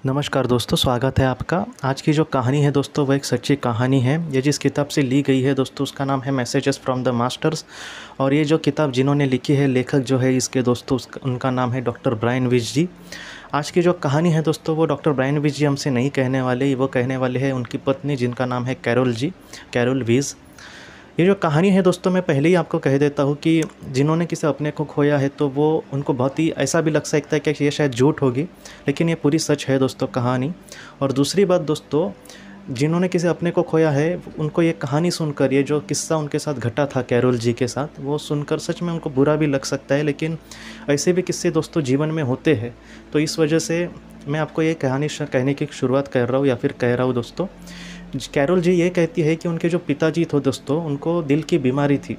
नमस्कार दोस्तों, स्वागत है आपका। आज की जो कहानी है दोस्तों वह एक सच्ची कहानी है। ये जिस किताब से ली गई है दोस्तों उसका नाम है मैसेजेस फ्रॉम द मास्टर्स। और ये जो किताब जिन्होंने लिखी है, लेखक जो है इसके दोस्तों, उनका नाम है डॉक्टर ब्रायन विज जी। आज की जो कहानी है दोस्तों वो डॉक्टर ब्रायन विज जी हमसे नहीं कहने वाले, वो कहने वाले हैं उनकी पत्नी जिनका नाम है कैरोल जी, कैरोल विज। ये जो कहानी है दोस्तों मैं पहले ही आपको कह देता हूँ कि जिन्होंने किसी अपने को खोया है तो वो उनको बहुत ही ऐसा भी लग सकता है कि ये शायद झूठ होगी, लेकिन ये पूरी सच है दोस्तों कहानी। और दूसरी बात दोस्तों, जिन्होंने किसी अपने को खोया है उनको ये कहानी सुनकर, ये जो किस्सा उनके साथ घटा था कैरोल जी के साथ, वो सुनकर सच में उनको बुरा भी लग सकता है, लेकिन ऐसे भी किस्से दोस्तों जीवन में होते हैं। तो इस वजह से मैं आपको ये कहानी कहने की शुरुआत कर रहा हूँ या फिर कह रहा हूँ दोस्तों। कैरोल जी ये कहती है कि उनके जो पिताजी थे दोस्तों उनको दिल की बीमारी थी।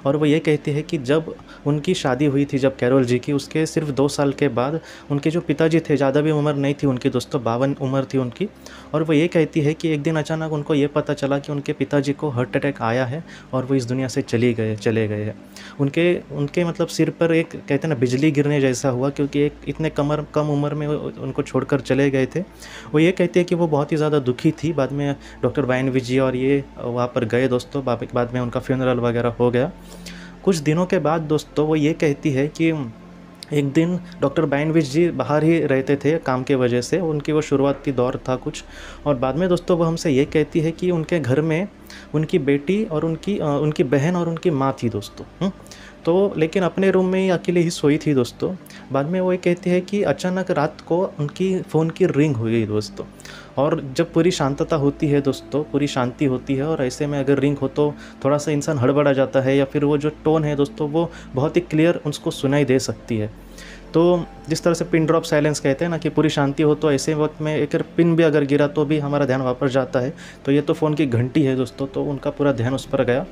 और वो ये कहती है कि जब उनकी शादी हुई थी, जब कैरोल जी की, उसके सिर्फ 2 साल के बाद उनके जो पिताजी थे, ज़्यादा भी उम्र नहीं थी उनकी दोस्तों, 52 उम्र थी उनकी। और वो ये कहती है कि एक दिन अचानक उनको ये पता चला कि उनके पिताजी को हार्ट अटैक आया है और वो इस दुनिया से चले गए हैं। उनके उनके मतलब सिर पर एक, कहते हैं ना, बिजली गिरने जैसा हुआ, क्योंकि एक इतने कम उम्र में उनको छोड़कर चले गए थे। वो ये कहते हैं कि वो बहुत ही ज़्यादा दुखी थी। बाद में डॉक्टर ब्रायन विज जी और ये वहाँ पर गए दोस्तों, बाद में उनका फ्यूनरल वगैरह हो गया। कुछ दिनों के बाद दोस्तों वो ये कहती है कि एक दिन डॉक्टर ब्रायन विज जी बाहर ही रहते थे काम के वजह से, उनकी वो शुरुआती दौर था कुछ। और बाद में दोस्तों वो हमसे ये कहती है कि उनके घर में उनकी बेटी और उनकी बहन और उनकी माँ थी दोस्तों। तो लेकिन अपने रूम में ही अकेले ही सोई थी दोस्तों। बाद में वो ये कहती है कि अचानक रात को उनकी फ़ोन की रिंग हुई दोस्तों। और जब पूरी शांतता होती है दोस्तों, पूरी शांति होती है, और ऐसे में अगर रिंग हो तो थोड़ा सा इंसान हड़बड़ा जाता है, या फिर वो जो टोन है दोस्तों वो बहुत ही क्लियर उसको सुनाई दे सकती है। तो जिस तरह से पिन ड्रॉप साइलेंस कहते हैं ना, कि पूरी शांति हो तो ऐसे वक्त में एक पिन भी अगर गिरा तो भी हमारा ध्यान वापस जाता है। तो ये तो फ़ोन की घंटी है दोस्तों, तो उनका पूरा ध्यान उस पर गया।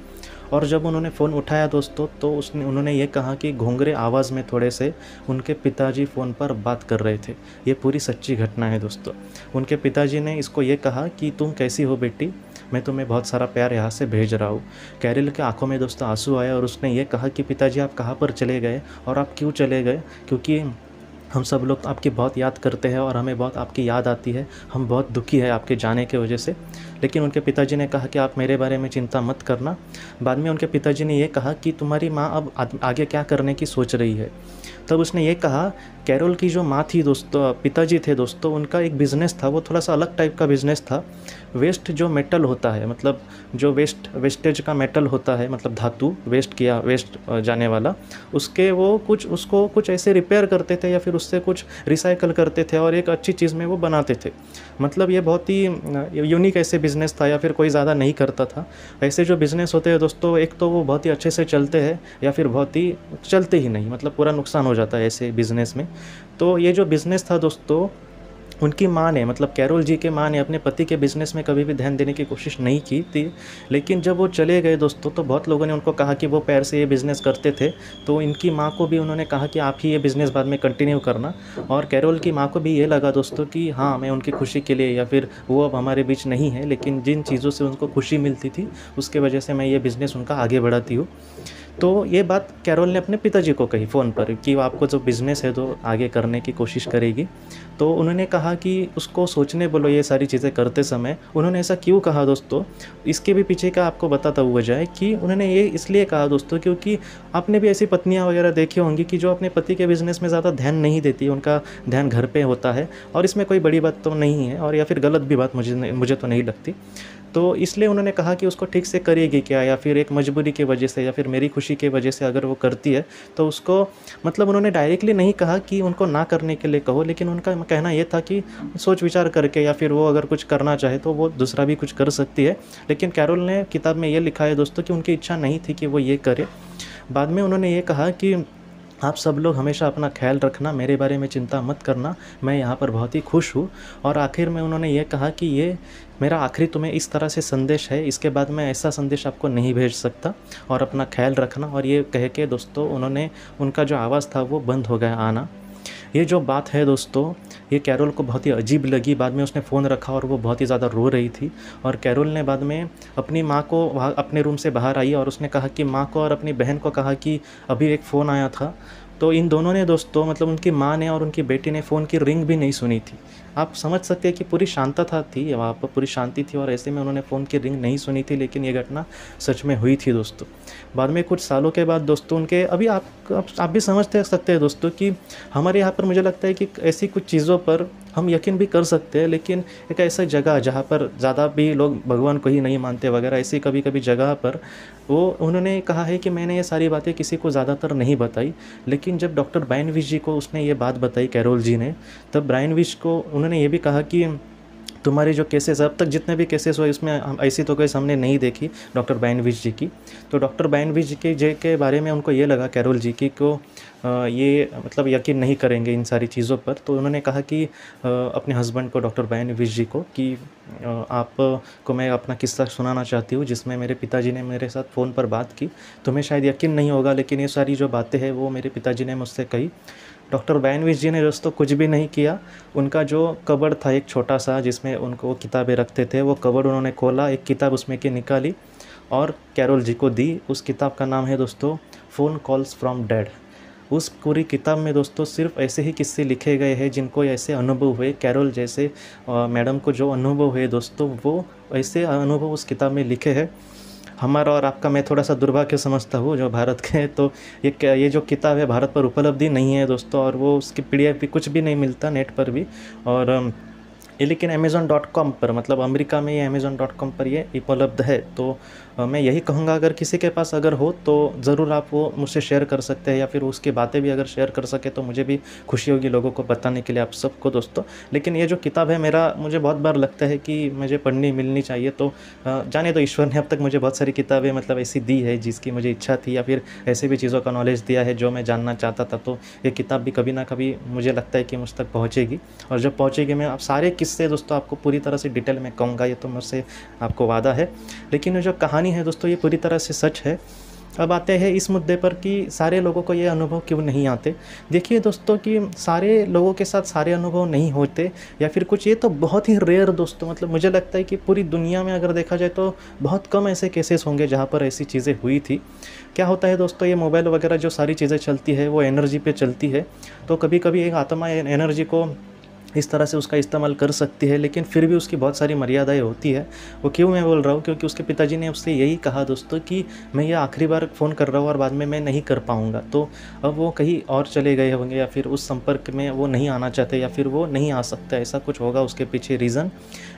और जब उन्होंने फ़ोन उठाया दोस्तों तो उन्होंने ये कहा कि घोंघरे आवाज़ में थोड़े से उनके पिताजी फ़ोन पर बात कर रहे थे। ये पूरी सच्ची घटना है दोस्तों। उनके पिताजी ने इसको ये कहा कि तुम कैसी हो बेटी, मैं तुम्हें बहुत सारा प्यार यहाँ से भेज रहा हूँ। कैरल के आंखों में दोस्तों आंसू आए और उसने ये कहा कि पिताजी आप कहाँ पर चले गए और आप क्यों चले गए, क्योंकि हम सब लोग आपकी बहुत याद करते हैं और हमें बहुत आपकी याद आती है। हम बहुत दुखी है आपके जाने के वजह से। लेकिन उनके पिताजी ने कहा कि आप मेरे बारे में चिंता मत करना। बाद में उनके पिताजी ने ये कहा कि तुम्हारी माँ अब आगे क्या करने की सोच रही है। तब उसने ये कहा, कैरोल की जो माँ थी दोस्तों, पिताजी थे दोस्तों, उनका एक बिज़नेस था, वो थोड़ा सा अलग टाइप का बिज़नेस था। वेस्ट जो मेटल होता है, मतलब जो वेस्टेज का मेटल होता है, मतलब धातु वेस्ट जाने वाला, उसके वो उसको कुछ ऐसे रिपेयर करते थे या फिर उससे कुछ रिसाइकल करते थे और एक अच्छी चीज़ में वो बनाते थे। मतलब ये बहुत ही यूनिक ऐसे बिज़नेस था, या फिर कोई ज़्यादा नहीं करता था। ऐसे जो बिज़नेस होते हैं दोस्तों, एक तो वो बहुत ही अच्छे से चलते हैं या फिर बहुत ही चलते ही नहीं, मतलब पूरा नुकसान हो जाता है ऐसे बिज़नेस में। तो ये जो बिज़नेस था दोस्तों, उनकी माँ ने, मतलब कैरोल जी के माँ ने अपने पति के बिज़नेस में कभी भी ध्यान देने की कोशिश नहीं की थी। लेकिन जब वो चले गए दोस्तों तो बहुत लोगों ने उनको कहा कि वो पैर से ये बिज़नेस करते थे, तो इनकी माँ को भी उन्होंने कहा कि आप ही ये बिज़नेस बाद में कंटिन्यू करना। और कैरोल की माँ को भी ये लगा दोस्तों कि हाँ, मैं उनकी खुशी के लिए, या फिर वो अब हमारे बीच नहीं है, लेकिन जिन चीज़ों से उनको खुशी मिलती थी उसके वजह से मैं ये बिज़नेस उनका आगे बढ़ाती हूँ। तो ये बात कैरोल ने अपने पिताजी को कही फ़ोन पर कि वो आपको जो बिज़नेस है तो आगे करने की कोशिश करेगी। तो उन्होंने कहा कि उसको सोचने बोलो ये सारी चीज़ें करते समय। उन्होंने ऐसा क्यों कहा दोस्तों, इसके भी पीछे का आपको बताता हुआ जाए कि उन्होंने ये इसलिए कहा दोस्तों, क्योंकि आपने भी ऐसी पत्नियां वगैरह देखी होंगी कि जो अपने पति के बिज़नेस में ज़्यादा ध्यान नहीं देती, उनका ध्यान घर पे होता है। और इसमें कोई बड़ी बात तो नहीं है, और या फिर गलत भी बात मुझे तो नहीं लगती। तो इसलिए उन्होंने कहा कि उसको ठीक से करेगी क्या, या फिर एक मजबूरी की वजह से या फिर मेरी खुशी की वजह से अगर वो करती है तो उसको, मतलब उन्होंने डायरेक्टली नहीं कहा कि उनको ना करने के लिए कहो, लेकिन उनका कहना ये था कि सोच विचार करके, या फिर वो अगर कुछ करना चाहे तो वो दूसरा भी कुछ कर सकती है। लेकिन कैरोल ने किताब में ये लिखा है दोस्तों कि उनकी इच्छा नहीं थी कि वो ये करे। बाद में उन्होंने ये कहा कि आप सब लोग हमेशा अपना ख्याल रखना, मेरे बारे में चिंता मत करना, मैं यहाँ पर बहुत ही खुश हूँ। और आखिर में उन्होंने ये कहा कि ये मेरा आखिरी तुम्हें इस तरह से संदेश है, इसके बाद मैं ऐसा संदेश आपको नहीं भेज सकता, और अपना ख्याल रखना। और ये कह के दोस्तों उन्होंने, उनका जो आवाज़ था वो बंद हो गया आना। ये जो बात है दोस्तों, ये कैरोल को बहुत ही अजीब लगी। बाद में उसने फ़ोन रखा और वो बहुत ही ज़्यादा रो रही थी। और कैरोल ने बाद में अपनी माँ को वहाँ अपने रूम से बाहर आई और उसने कहा कि माँ को और अपनी बहन को कहा कि अभी एक फ़ोन आया था। तो इन दोनों ने दोस्तों, मतलब उनकी माँ ने और उनकी बेटी ने फ़ोन की रिंग भी नहीं सुनी थी। आप समझ सकते हैं कि पूरी शांतता थी वहाँ पर, पूरी शांति थी और ऐसे में उन्होंने फ़ोन की रिंग नहीं सुनी थी, लेकिन ये घटना सच में हुई थी दोस्तों। बाद में कुछ सालों के बाद दोस्तों उनके अभी आप भी समझते सकते हैं दोस्तों कि हमारे यहाँ पर मुझे लगता है कि ऐसी कुछ चीज़ों पर हम यकीन भी कर सकते हैं, लेकिन एक ऐसा जगह जहाँ पर ज़्यादा भी लोग भगवान को ही नहीं मानते वगैरह, ऐसी कभी कभी जगह पर वो उन्होंने कहा है कि मैंने ये सारी बातें किसी को ज़्यादातर नहीं बताई, लेकिन जब डॉक्टर ब्रायन विच जी को उसने ये बात बताई, कैरोल जी ने, तब ब्रायन विच को उन्होंने ये भी कहा कि तुम्हारी जो केसेस अब तक जितने भी केसेस हुए इसमें ऐसी तो केस हमने नहीं देखी डॉक्टर ब्रायन विच जी की। तो डॉक्टर ब्रायन विच जी के बारे में उनको ये लगा, कैरोल जी की को ये मतलब यकीन नहीं करेंगे इन सारी चीज़ों पर। तो उन्होंने कहा कि अपने हस्बैंड को, डॉक्टर ब्रायन विच जी को, कि आपको मैं अपना किस्सा सुनाना चाहती हूँ जिसमें मेरे पिताजी ने मेरे साथ फ़ोन पर बात की। तुम्हें शायद यकीन नहीं होगा, लेकिन ये सारी जो बातें हैं वो मेरे पिताजी ने मुझसे कही। डॉक्टर ब्रायन विच जी ने दोस्तों कुछ भी नहीं किया। उनका जो कबर्ड था एक छोटा सा जिसमें उनको किताबें रखते थे, वो कबर्ड उन्होंने खोला, एक किताब उसमें की निकाली और कैरोल जी को दी। उस किताब का नाम है दोस्तों फ़ोन कॉल्स फ्रॉम डेड। उस पूरी किताब में दोस्तों सिर्फ ऐसे ही किस्से लिखे गए हैं जिनको ऐसे अनुभव हुए, कैरोल जैसे मैडम को जो अनुभव हुए दोस्तों, वो ऐसे अनुभव उस किताब में लिखे हैं। हमारा और आपका मैं थोड़ा सा दुर्भाग्य समझता हूँ जो भारत के, तो ये जो किताब है भारत पर उपलब्धि नहीं है दोस्तों, और वो उसकी PDF भी कुछ भी नहीं मिलता नेट पर भी। और ये लेकिन Amazon.com पर, मतलब अमेरिका में ये Amazon.com पर ये उपलब्ध है। तो मैं यही कहूँगा अगर किसी के पास अगर हो तो ज़रूर आप वो मुझसे शेयर कर सकते हैं, या फिर उसकी बातें भी अगर शेयर कर सके तो मुझे भी खुशी होगी लोगों को बताने के लिए, आप सबको दोस्तों। लेकिन ये जो किताब है मुझे बहुत बार लगता है कि मुझे पढ़नी मिलनी चाहिए। तो जाने तो ईश्वर ने अब तक मुझे बहुत सारी किताबें मतलब ऐसी दी है जिसकी मुझे इच्छा थी, या फिर ऐसे भी चीज़ों का नॉलेज दिया है जो मैं जानना चाहता था। तो ये किताब भी कभी ना कभी मुझे लगता है कि मुझ तक पहुँचेगी, और जब पहुँचेगी मैं आप सारे किस्से दोस्तों आपको पूरी तरह से डिटेल में कहूँगा, ये तो मुझसे आपको वादा है। लेकिन जो कहानी है दोस्तों ये पूरी तरह से सच है। अब आते हैं इस मुद्दे पर कि सारे लोगों को ये अनुभव क्यों नहीं आते। देखिए दोस्तों कि सारे लोगों के साथ सारे अनुभव नहीं होते, या फिर कुछ, ये तो बहुत ही रेयर दोस्तों, मतलब मुझे लगता है कि पूरी दुनिया में अगर देखा जाए तो बहुत कम ऐसे केसेस होंगे जहाँ पर ऐसी चीज़ें हुई थी। क्या होता है दोस्तों, ये मोबाइल वगैरह जो सारी चीज़ें चलती है वो एनर्जी पे चलती है। तो कभी कभी एक आत्मा एनर्जी को इस तरह से उसका इस्तेमाल कर सकती है, लेकिन फिर भी उसकी बहुत सारी मर्यादाएं होती है। वो क्यों मैं बोल रहा हूँ, क्योंकि उसके पिताजी ने उससे यही कहा दोस्तों कि मैं ये आखिरी बार फ़ोन कर रहा हूँ और बाद में मैं नहीं कर पाऊँगा। तो अब वो कहीं और चले गए होंगे, या फिर उस संपर्क में वो नहीं आना चाहते, या फिर वो नहीं आ सकता, ऐसा कुछ होगा उसके पीछे रीज़न।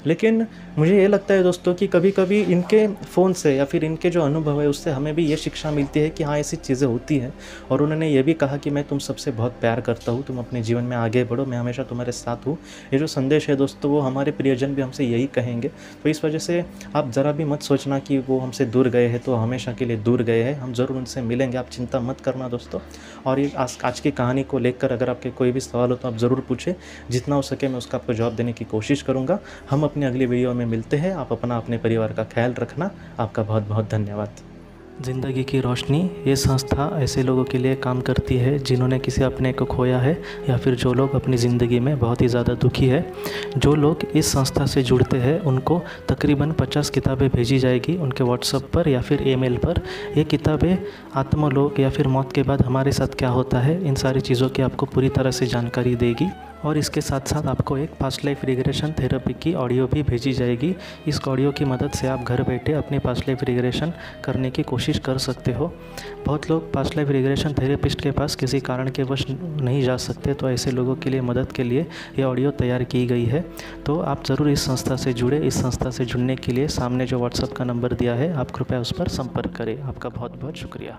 लेकिन मुझे ये लगता है दोस्तों कि कभी कभी इनके फ़ोन से या फिर इनके जो अनुभव है उससे हमें भी ये शिक्षा मिलती है कि हाँ ऐसी चीज़ें होती हैं। और उन्होंने ये भी कहा कि मैं तुम सबसे बहुत प्यार करता हूँ, तुम अपने जीवन में आगे बढ़ो, मैं हमेशा तुम्हारे साथ हूँ। ये जो संदेश है दोस्तों वो हमारे प्रियजन भी हमसे यही कहेंगे। तो इस वजह से आप ज़रा भी मत सोचना कि वो हमसे दूर गए हैं तो हमेशा के लिए दूर गए हैं, हम ज़रूर उनसे मिलेंगे, आप चिंता मत करना दोस्तों। और ये आज की कहानी को लेकर अगर आपके कोई भी सवाल हो तो आप ज़रूर पूछें, जितना हो सके मैं उसका आपको जवाब देने की कोशिश करूँगा। हम अपनी अगली वीडियो में मिलते हैं। आप अपने परिवार का ख्याल रखना। आपका बहुत बहुत धन्यवाद। ज़िंदगी की रोशनी ये संस्था ऐसे लोगों के लिए काम करती है जिन्होंने किसी अपने को खोया है, या फिर जो लोग अपनी ज़िंदगी में बहुत ही ज़्यादा दुखी है। जो लोग इस संस्था से जुड़ते हैं उनको तकरीबन 50 किताबें भेजी जाएगी उनके व्हाट्सएप पर या फिर ईमेल पर। ये किताबें आत्मलोक या फिर मौत के बाद हमारे साथ क्या होता है, इन सारी चीज़ों की आपको पूरी तरह से जानकारी देगी। और इसके साथ साथ आपको एक पास्ट लाइफ रिग्रेशन थेरेपी की ऑडियो भी भेजी जाएगी। इस ऑडियो की मदद से आप घर बैठे अपनी पास्ट लाइफ रिग्रेशन करने की कोशिश कर सकते हो। बहुत लोग पास्ट लाइफ रिग्रेशन थेरेपिस्ट के पास किसी कारण के वश नहीं जा सकते, तो ऐसे लोगों के लिए मदद के लिए ये ऑडियो तैयार की गई है। तो आप ज़रूर इस संस्था से जुड़े। इस संस्था से जुड़ने के लिए सामने जो व्हाट्सएप का नंबर दिया है आप कृपया उस पर संपर्क करें। आपका बहुत बहुत शुक्रिया।